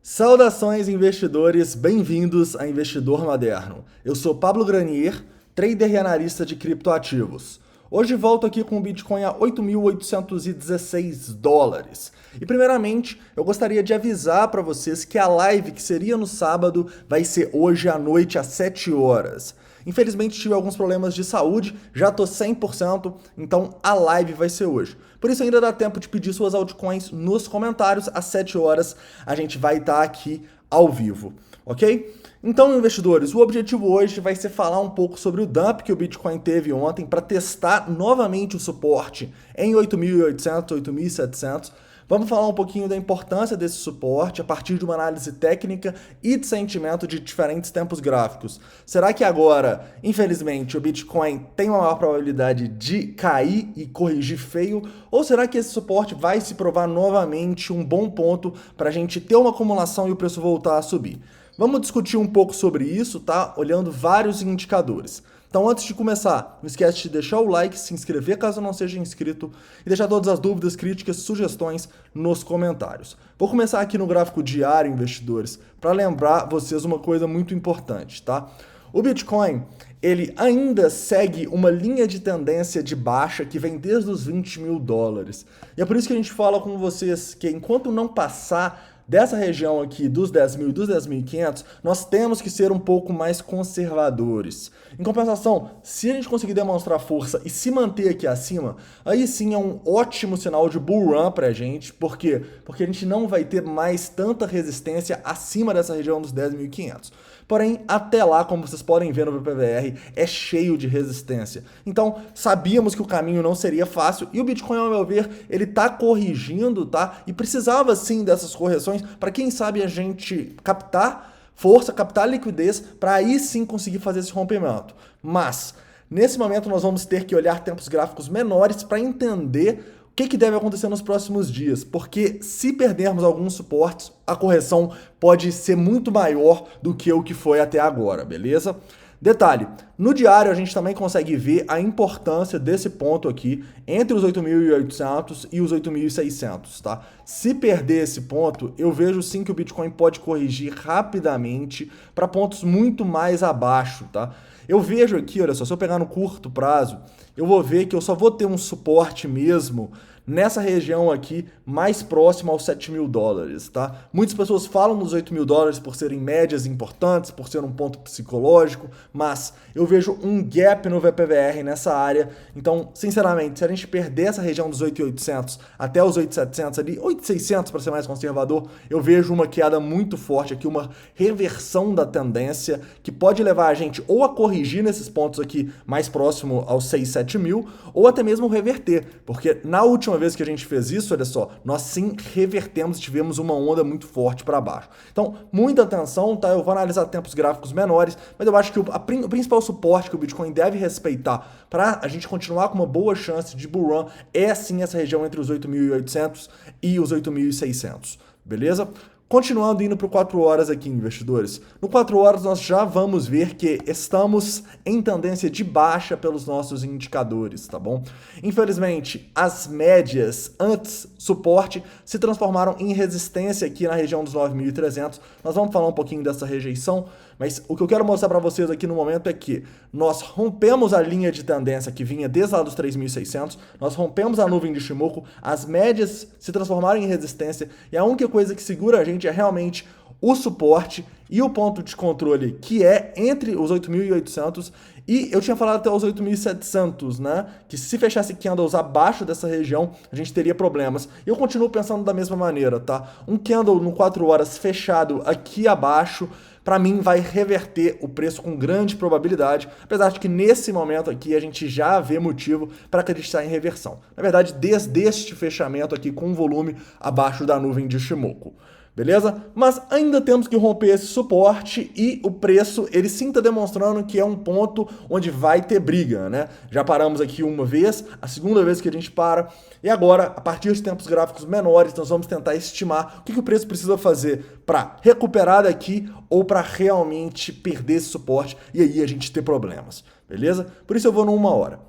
Saudações, investidores, bem-vindos a Investidor Moderno. Eu sou Pablo Granier, trader e analista de criptoativos. Hoje volto aqui com o Bitcoin a 8.816 dólares. E primeiramente, eu gostaria de avisar para vocês que a live que seria no sábado vai ser hoje à noite às 7 horas. Infelizmente tive alguns problemas de saúde, já tô 100%, então a live vai ser hoje. Por isso ainda dá tempo de pedir suas altcoins nos comentários, às 7 horas a gente vai estar aqui ao vivo, ok? Então, investidores, o objetivo hoje vai ser falar um pouco sobre o dump que o Bitcoin teve ontem para testar novamente o suporte em 8.800, 8.700. Vamos falar um pouquinho da importância desse suporte a partir de uma análise técnica e de sentimento de diferentes tempos gráficos. Será que agora, infelizmente, o Bitcoin tem uma maior probabilidade de cair e corrigir feio? Ou será que esse suporte vai se provar novamente um bom ponto para a gente ter uma acumulação e o preço voltar a subir? Vamos discutir um pouco sobre isso, tá? Olhando vários indicadores. Então, antes de começar, não esquece de deixar o like, se inscrever caso não seja inscrito e deixar todas as dúvidas, críticas, sugestões nos comentários. Vou começar aqui no gráfico diário, investidores, para lembrar vocês uma coisa muito importante, tá? O Bitcoin, ele ainda segue uma linha de tendência de baixa que vem desde os 20 mil dólares. E é por isso que a gente fala com vocês que enquanto não passar dessa região aqui dos 10 mil e dos 10.500, nós temos que ser um pouco mais conservadores. Em compensação, se a gente conseguir demonstrar força e se manter aqui acima, aí sim é um ótimo sinal de bull run pra gente. Por quê? Porque a gente não vai ter mais tanta resistência acima dessa região dos 10.500. Porém, até lá, como vocês podem ver no VPVR, é cheio de resistência. Então, sabíamos que o caminho não seria fácil e o Bitcoin, ao meu ver, ele tá corrigindo, tá? E precisava sim dessas correções para quem sabe a gente captar força, captar liquidez para aí sim conseguir fazer esse rompimento. Mas, nesse momento, nós vamos ter que olhar tempos gráficos menores para entender o que deve acontecer nos próximos dias, porque se perdermos alguns suportes, a correção pode ser muito maior do que o que foi até agora, beleza? Detalhe, no diário a gente também consegue ver a importância desse ponto aqui entre os 8.800 e os 8.600, tá? Se perder esse ponto, eu vejo sim que o Bitcoin pode corrigir rapidamente para pontos muito mais abaixo, tá? Eu vejo aqui, olha só, se eu pegar no curto prazo, eu vou ver que eu só vou ter um suporte mesmo nessa região aqui, mais próximo aos 7 mil dólares, tá? Muitas pessoas falam nos 8 mil dólares por serem médias importantes, por ser um ponto psicológico, mas eu vejo um gap no VPVR nessa área. Então, sinceramente, se a gente perder essa região dos 8.800 até os 8.700 ali, 8.600 para ser mais conservador, eu vejo uma queda muito forte aqui, uma reversão da tendência que pode levar a gente ou a corrigir nesses pontos aqui mais próximo aos 6, 7 mil, ou até mesmo reverter, porque na última vez que a gente fez isso, olha só, nós sim revertemos e tivemos uma onda muito forte para baixo. Então, muita atenção, tá? Eu vou analisar tempos gráficos menores, mas eu acho que o principal suporte que o Bitcoin deve respeitar para a gente continuar com uma boa chance de bull run é sim essa região entre os 8.800 e os 8.600, beleza? Continuando indo para o 4 horas aqui, investidores. No 4 horas nós já vamos ver que estamos em tendência de baixa pelos nossos indicadores, tá bom? Infelizmente, as médias antes suporte se transformaram em resistência aqui na região dos 9.300. Nós vamos falar um pouquinho dessa rejeição, mas o que eu quero mostrar para vocês aqui no momento é que nós rompemos a linha de tendência que vinha desde lá dos 3.600, nós rompemos a nuvem de Shimoku, as médias se transformaram em resistência e a única coisa que segura a gente é realmente o suporte e o ponto de controle, que é entre os 8.800 e eu tinha falado até os 8.700, né? Que se fechasse candles abaixo dessa região, a gente teria problemas. Eu continuo pensando da mesma maneira, tá? Um candle no 4 horas fechado aqui abaixo, para mim vai reverter o preço com grande probabilidade, apesar de que nesse momento aqui a gente já vê motivo para acreditar em reversão. Na verdade, desde este fechamento aqui com volume abaixo da nuvem de Shimoku. Beleza? Mas ainda temos que romper esse suporte e o preço, ele sim está demonstrando que é um ponto onde vai ter briga, né? Já paramos aqui uma vez, a segunda vez que a gente para, e agora, a partir de tempos gráficos menores, nós vamos tentar estimar o que o preço precisa fazer para recuperar daqui ou para realmente perder esse suporte e aí a gente ter problemas, beleza? Por isso eu vou no 1 hora.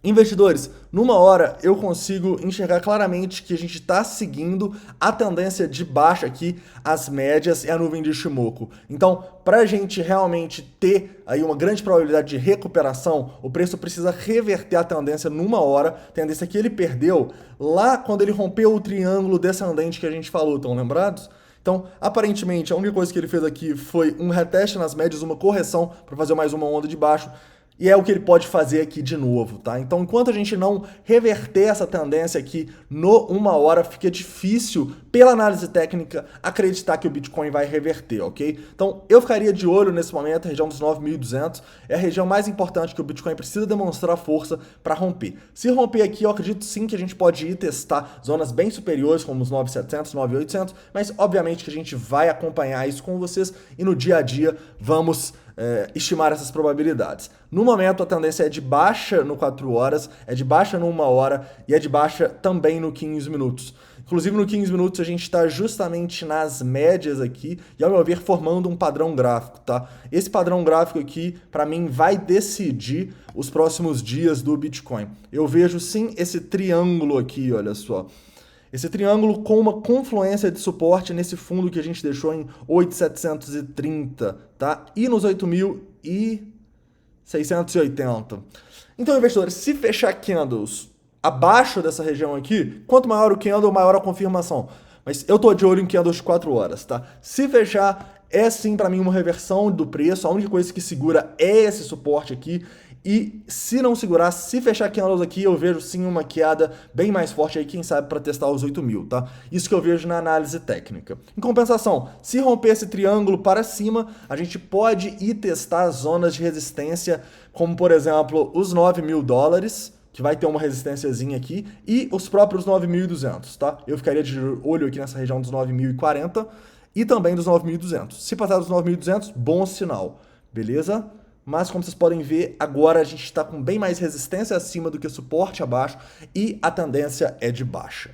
Investidores, numa hora eu consigo enxergar claramente que a gente está seguindo a tendência de baixa aqui, as médias e a nuvem de Ichimoku. Então, para a gente realmente ter aí uma grande probabilidade de recuperação, o preço precisa reverter a tendência numa hora, tendência que ele perdeu lá quando ele rompeu o triângulo descendente que a gente falou, estão lembrados? Então, aparentemente, a única coisa que ele fez aqui foi um reteste nas médias, uma correção para fazer mais uma onda de baixo. E é o que ele pode fazer aqui de novo, tá? Então, enquanto a gente não reverter essa tendência aqui no uma hora, fica difícil, pela análise técnica, acreditar que o Bitcoin vai reverter, ok? Então, eu ficaria de olho nesse momento, a região dos 9.200 é a região mais importante que o Bitcoin precisa demonstrar força para romper. Se romper aqui, eu acredito sim que a gente pode ir testar zonas bem superiores, como os 9.700, 9.800, mas obviamente que a gente vai acompanhar isso com vocês e no dia a dia vamos estimar essas probabilidades. No momento, a tendência é de baixa no 4 horas, é de baixa no 1 hora e é de baixa também no 15 minutos. Inclusive, no 15 minutos, a gente está justamente nas médias aqui e, ao meu ver, formando um padrão gráfico, tá? Esse padrão gráfico aqui, para mim, vai decidir os próximos dias do Bitcoin. Eu vejo, sim, esse triângulo aqui, olha só. Esse triângulo com uma confluência de suporte nesse fundo que a gente deixou em 8.730, tá? E nos 8.680. Então, investidores, se fechar candles abaixo dessa região aqui, quanto maior o candle, maior a confirmação. Mas eu tô de olho em candles de 4 horas, tá? Se fechar, é sim para mim uma reversão do preço, a única coisa que segura é esse suporte aqui. E se não segurar, se fechar candles aqui, eu vejo sim uma queda bem mais forte aí, quem sabe, para testar os 8.000, tá? Isso que eu vejo na análise técnica. Em compensação, se romper esse triângulo para cima, a gente pode ir testar as zonas de resistência, como por exemplo, os $9.000, que vai ter uma resistênciazinha aqui, e os próprios 9.200, tá? Eu ficaria de olho aqui nessa região dos 9.040 e também dos 9.200. Se passar dos 9.200, bom sinal, beleza? Mas, como vocês podem ver, agora a gente está com bem mais resistência acima do que suporte abaixo e a tendência é de baixa.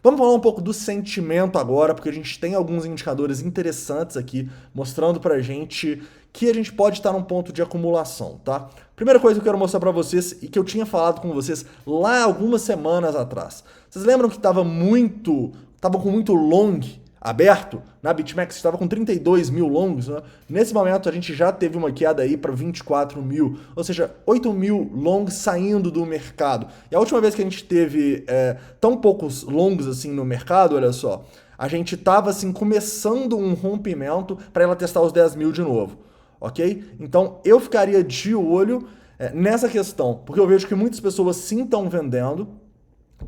Vamos falar um pouco do sentimento agora, porque a gente tem alguns indicadores interessantes aqui, mostrando pra gente que a gente pode estar num ponto de acumulação, tá? Primeira coisa que eu quero mostrar pra vocês, e que eu tinha falado com vocês lá algumas semanas atrás. Vocês lembram que tava com muito long aberto? Na BitMEX estava com 32 mil longs, né? Nesse momento a gente já teve uma queda aí para 24 mil, ou seja, 8 mil longs saindo do mercado. E a última vez que a gente teve tão poucos longs assim no mercado, olha só, a gente estava assim começando um rompimento para ela testar os 10 mil de novo, ok? Então eu ficaria de olho nessa questão, porque eu vejo que muitas pessoas sim estão vendendo,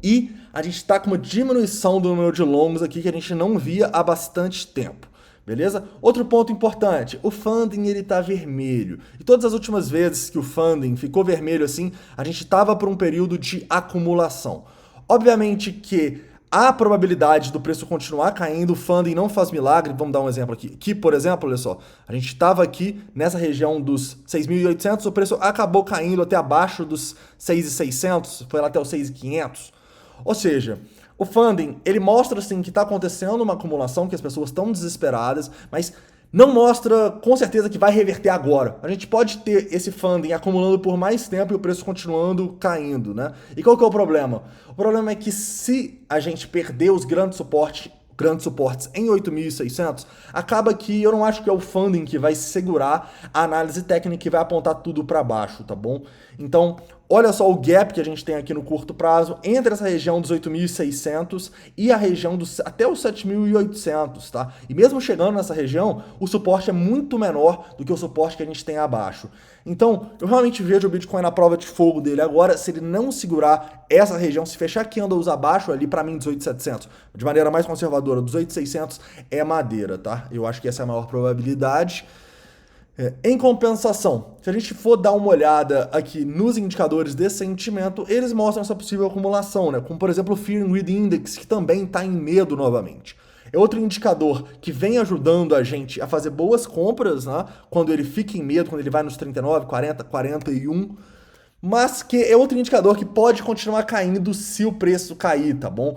e a gente está com uma diminuição do número de longs aqui que a gente não via há bastante tempo, beleza? Outro ponto importante, o funding ele tá vermelho. E todas as últimas vezes que o funding ficou vermelho assim, a gente estava por um período de acumulação. Obviamente que a probabilidade do preço continuar caindo, o funding não faz milagre. Vamos dar um exemplo aqui. Aqui, por exemplo, olha só, a gente estava aqui nessa região dos 6.800, o preço acabou caindo até abaixo dos 6.600, foi lá até os 6.500. Ou seja, o funding, ele mostra assim que está acontecendo uma acumulação, que as pessoas estão desesperadas, mas não mostra com certeza que vai reverter agora. A gente pode ter esse funding acumulando por mais tempo e o preço continuando caindo, né? E qual que é o problema? O problema é que se a gente perder os grandes suportes em 8.600, acaba que eu não acho que é o funding que vai segurar a análise técnica e vai apontar tudo para baixo, tá bom? Então, olha só o gap que a gente tem aqui no curto prazo entre essa região dos 8.600 e a região até os 7.800, tá? E mesmo chegando nessa região, o suporte é muito menor do que o suporte que a gente tem abaixo. Então, eu realmente vejo o Bitcoin na prova de fogo dele agora, se ele não segurar essa região, se fechar candles abaixo ali, para mim, 18.700, de maneira mais conservadora, 18.600 é madeira, tá? Eu acho que essa é a maior probabilidade. Em compensação, se a gente for dar uma olhada aqui nos indicadores de sentimento, eles mostram essa possível acumulação, né? Como, por exemplo, o Fear and Greed Index, que também está em medo novamente. É outro indicador que vem ajudando a gente a fazer boas compras, né? Quando ele fica em medo, quando ele vai nos 39, 40, 41, mas que é outro indicador que pode continuar caindo se o preço cair, tá bom?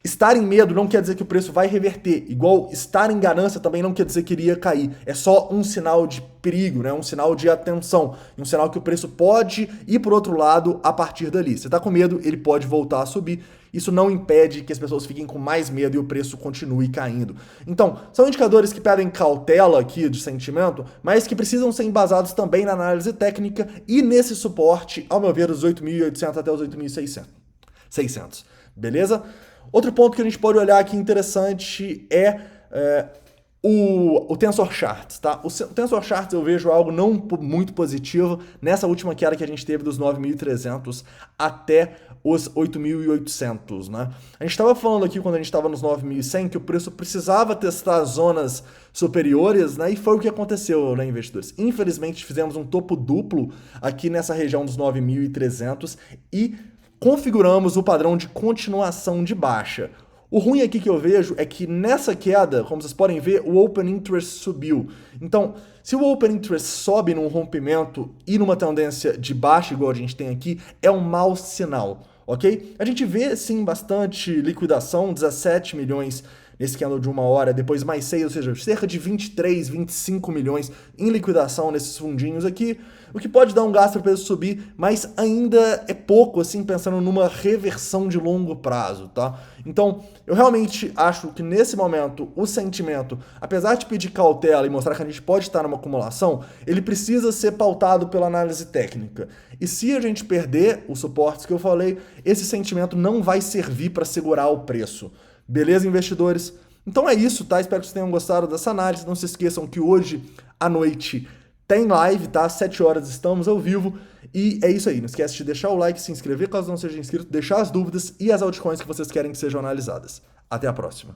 Estar em medo não quer dizer que o preço vai reverter, igual estar em ganância também não quer dizer que iria cair. É só um sinal de perigo, né? Um sinal de atenção, um sinal que o preço pode ir para o outro lado a partir dali. Você está com medo, ele pode voltar a subir. Isso não impede que as pessoas fiquem com mais medo e o preço continue caindo. Então, são indicadores que pedem cautela aqui de sentimento, mas que precisam ser embasados também na análise técnica e nesse suporte, ao meu ver, dos 8.800 até os 8.600. Beleza? Outro ponto que a gente pode olhar aqui interessante é o Tensor Charts, tá? O Tensor Charts eu vejo algo não muito positivo nessa última queda que a gente teve dos 9.300 até os 8.800, né? A gente estava falando aqui quando a gente estava nos 9.100 que o preço precisava testar zonas superiores, né? E foi o que aconteceu, né, investidores? Infelizmente fizemos um topo duplo aqui nessa região dos 9.300 e configuramos o padrão de continuação de baixa. O ruim aqui que eu vejo é que nessa queda, como vocês podem ver, o Open Interest subiu. Então, se o Open Interest sobe num rompimento e numa tendência de baixa, igual a gente tem aqui, é um mau sinal, ok? A gente vê, sim, bastante liquidação, 17 milhões nesse candle de 1 hora, depois mais 6, ou seja, cerca de 23, 25 milhões em liquidação nesses fundinhos aqui, o que pode dar um gasto para o preço subir, mas ainda é pouco, assim, pensando numa reversão de longo prazo, tá? Então, eu realmente acho que nesse momento, o sentimento, apesar de pedir cautela e mostrar que a gente pode estar numa acumulação, ele precisa ser pautado pela análise técnica. E se a gente perder os suportes que eu falei, esse sentimento não vai servir para segurar o preço. Beleza, investidores? Então é isso, tá? Espero que vocês tenham gostado dessa análise. Não se esqueçam que hoje à noite tem live, tá? Às 7 horas estamos ao vivo. E é isso aí. Não esquece de deixar o like, se inscrever caso não seja inscrito, deixar as dúvidas e as altcoins que vocês querem que sejam analisadas. Até a próxima.